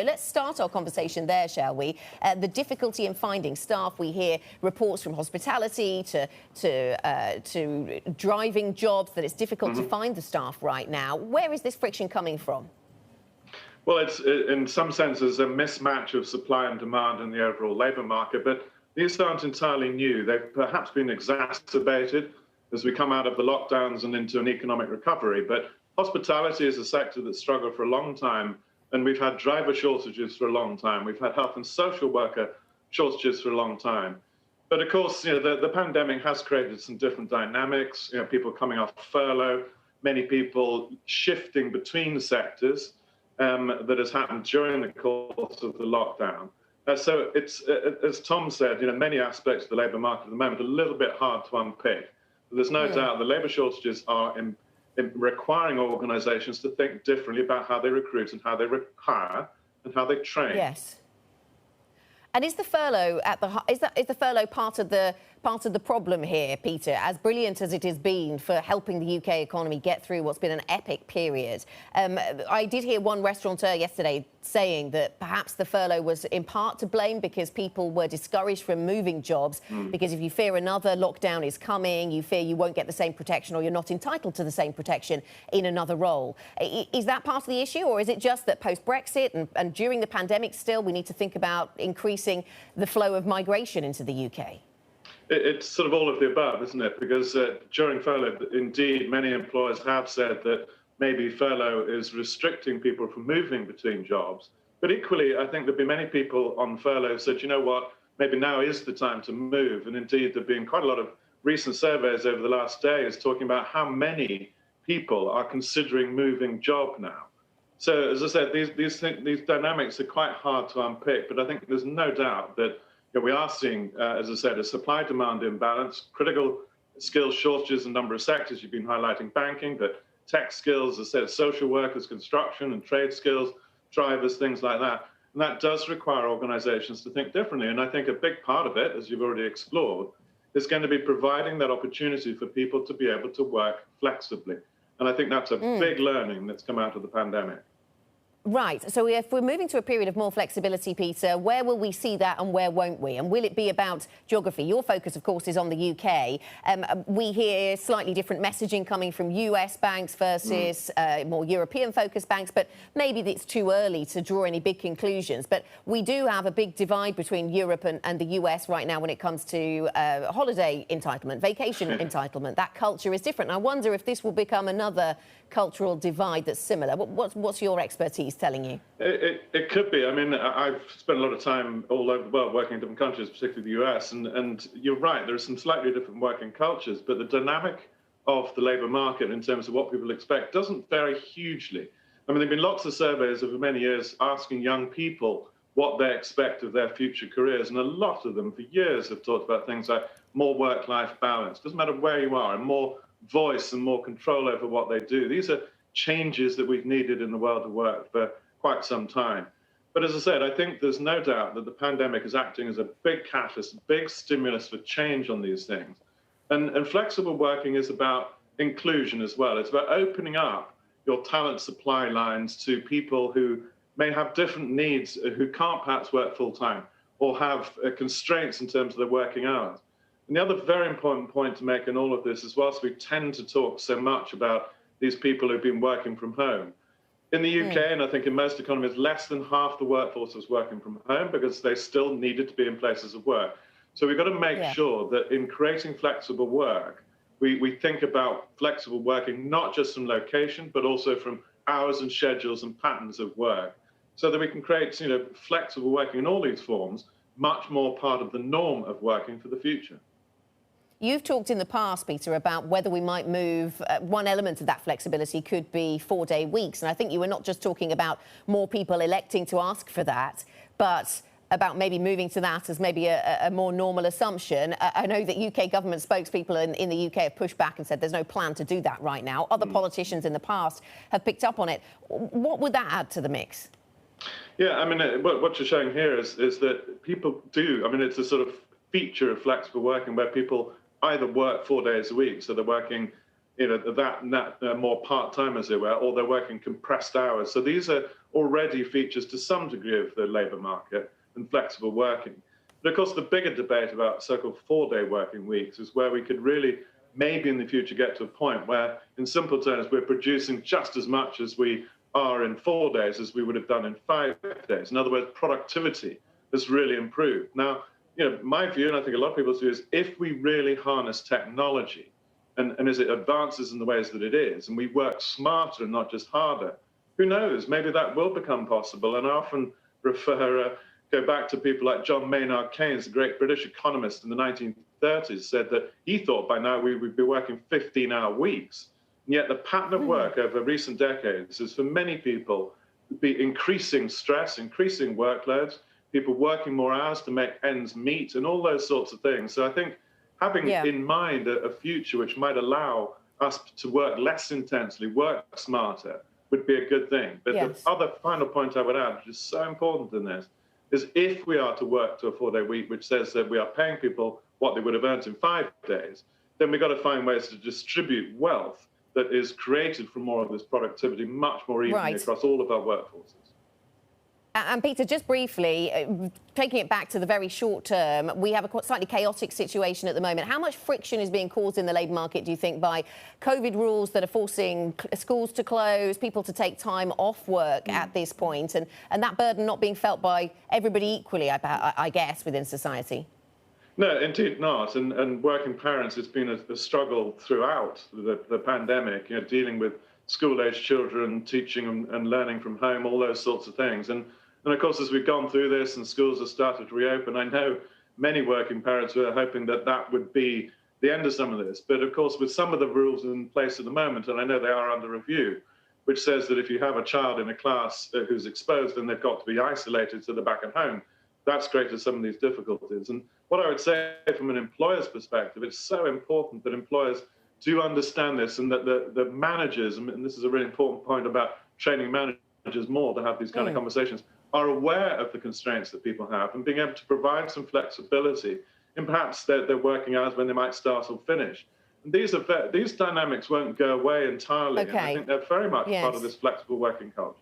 Let's start our conversation there, shall we? The difficulty in finding staff. We hear reports from hospitality to driving jobs that it's difficult to find the staff right now. Where is this friction coming from? Well, it's in some senses a mismatch of supply and demand in the overall labour market, but these aren't entirely new. They've perhaps been exacerbated as we come out of the lockdowns and into an economic recovery. But hospitality is a sector that's struggled for a long time, and we've had driver shortages for a long time. We've had health and social worker shortages for a long time. But of course, the pandemic has created some different dynamics. People coming off furlough, many people shifting between sectors. That has happened during the course of the lockdown. So it's, as Tom said, many aspects of the labour market at the moment are a little bit hard to unpick. But there's no doubt the labour shortages are requiring organisations to think differently about how they recruit and how they hire and how they train. Yes. And is the furlough is the furlough part of the problem here, Peter? As brilliant as it has been for helping the UK economy get through what's been an epic period, I did hear one restaurateur yesterday saying that perhaps the furlough was in part to blame because people were discouraged from moving jobs because if you fear another lockdown is coming, you fear you won't get the same protection or you're not entitled to the same protection in another role. Is that part of the issue, or is it just that post-Brexit and during the pandemic still we need to think about increasing the flow of migration into the UK? It's sort of all of the above, isn't it? Because during furlough, indeed, many employers have said that maybe furlough is restricting people from moving between jobs. But equally, I think there'd be many people on furlough who said, you know what, maybe now is the time to move. And indeed, there've been quite a lot of recent surveys over the last days talking about how many people are considering moving job now. So as I said, these dynamics are quite hard to unpick, but I think there's no doubt that we are seeing, as I said, a supply-demand imbalance, critical skills shortages in a number of sectors. You've been highlighting banking, but tech skills, as I said, social workers, construction and trade skills, drivers, things like that. And that does require organizations to think differently. And I think a big part of it, as you've already explored, is going to be providing that opportunity for people to be able to work flexibly. And I think that's a big learning that's come out of the pandemic. Right. So if we're moving to a period of more flexibility, Peter, where will we see that and where won't we? And will it be about geography? Your focus, of course, is on the UK. We hear slightly different messaging coming from US banks versus more European-focused banks, but maybe it's too early to draw any big conclusions. But we do have a big divide between Europe and the US right now when it comes to holiday entitlement, vacation entitlement. That culture is different. I wonder if this will become another cultural divide that's similar. What's your expertise telling you? It could be. I mean, I've spent a lot of time all over the world working in different countries, particularly the US, and you're right, there are some slightly different working cultures, but the dynamic of the labour market in terms of what people expect doesn't vary hugely. I mean, there have been lots of surveys over many years asking young people what they expect of their future careers, and a lot of them for years have talked about things like more work-life balance. Doesn't matter where you are, and more voice and more control over what they do. These are changes that we've needed in the world of work for quite some time. But as I said, I think there's no doubt that the pandemic is acting as a big catalyst, a big stimulus for change on these things. And flexible working is about inclusion as well. It's about opening up your talent supply lines to people who may have different needs, who can't perhaps work full time or have constraints in terms of their working hours. And the other very important point to make in all of this is, whilst we tend to talk so much about these people who've been working from home, in the UK, and I think in most economies, less than half the workforce was working from home because they still needed to be in places of work. So we've got to make sure that in creating flexible work, we think about flexible working, not just from location, but also from hours and schedules and patterns of work, so that we can create flexible working in all these forms, much more part of the norm of working for the future. You've talked in the past, Peter, about whether we might move. One element of that flexibility could be 4-day weeks. And I think you were not just talking about more people electing to ask for that, but about maybe moving to that as maybe a more normal assumption. I know that UK government spokespeople in the UK have pushed back and said there's no plan to do that right now. Other politicians in the past have picked up on it. What would that add to the mix? Yeah, I mean, what you're showing here is that people do. I mean, it's a sort of feature of flexible working where people either work 4 days a week, so they're working more part-time, as it were, or they're working compressed hours. So these are already features to some degree of the labour market and flexible working. But of course, the bigger debate about so-called 4-day working weeks is where we could really maybe in the future get to a point where, in simple terms, we're producing just as much as we are in 4 days as we would have done in 5 days. In other words, productivity has really improved. Now, my view, and I think a lot of people's view, is if we really harness technology and as it advances in the ways that it is, and we work smarter and not just harder, who knows, maybe that will become possible. And I often go back to people like John Maynard Keynes, the great British economist in the 1930s, said that he thought by now we would be working 15-hour weeks. And yet the pattern of work over recent decades is for many people be increasing stress, increasing workloads, people working more hours to make ends meet, and all those sorts of things. So I think having in mind a future which might allow us to work less intensely, work smarter, would be a good thing. But the other final point I would add, which is so important in this, is if we are to work to a 4-day week, which says that we are paying people what they would have earned in 5 days, then we've got to find ways to distribute wealth that is created from more of this productivity much more evenly across all of our workforces. And Peter, just briefly, taking it back to the very short term, we have a slightly chaotic situation at the moment. How much friction is being caused in the labour market, do you think, by COVID rules that are forcing schools to close, people to take time off work at this point, and that burden not being felt by everybody equally, I guess, within society? No, indeed not. And working parents, it's been a struggle throughout the pandemic, dealing with school-aged children, teaching and learning from home, all those sorts of things. And of course, as we've gone through this and schools have started to reopen, I know many working parents were hoping that that would be the end of some of this. But of course, with some of the rules in place at the moment, and I know they are under review, which says that if you have a child in a class who's exposed, then they've got to be isolated so they're back at home. That's created some of these difficulties. And what I would say from an employer's perspective, it's so important that employers do understand this, and that the managers, and this is a really important point about training managers more to have these kind of conversations, are aware of the constraints that people have and being able to provide some flexibility in perhaps their working hours when they might start or finish. And these dynamics won't go away entirely. And I think they're very much part of this flexible working culture.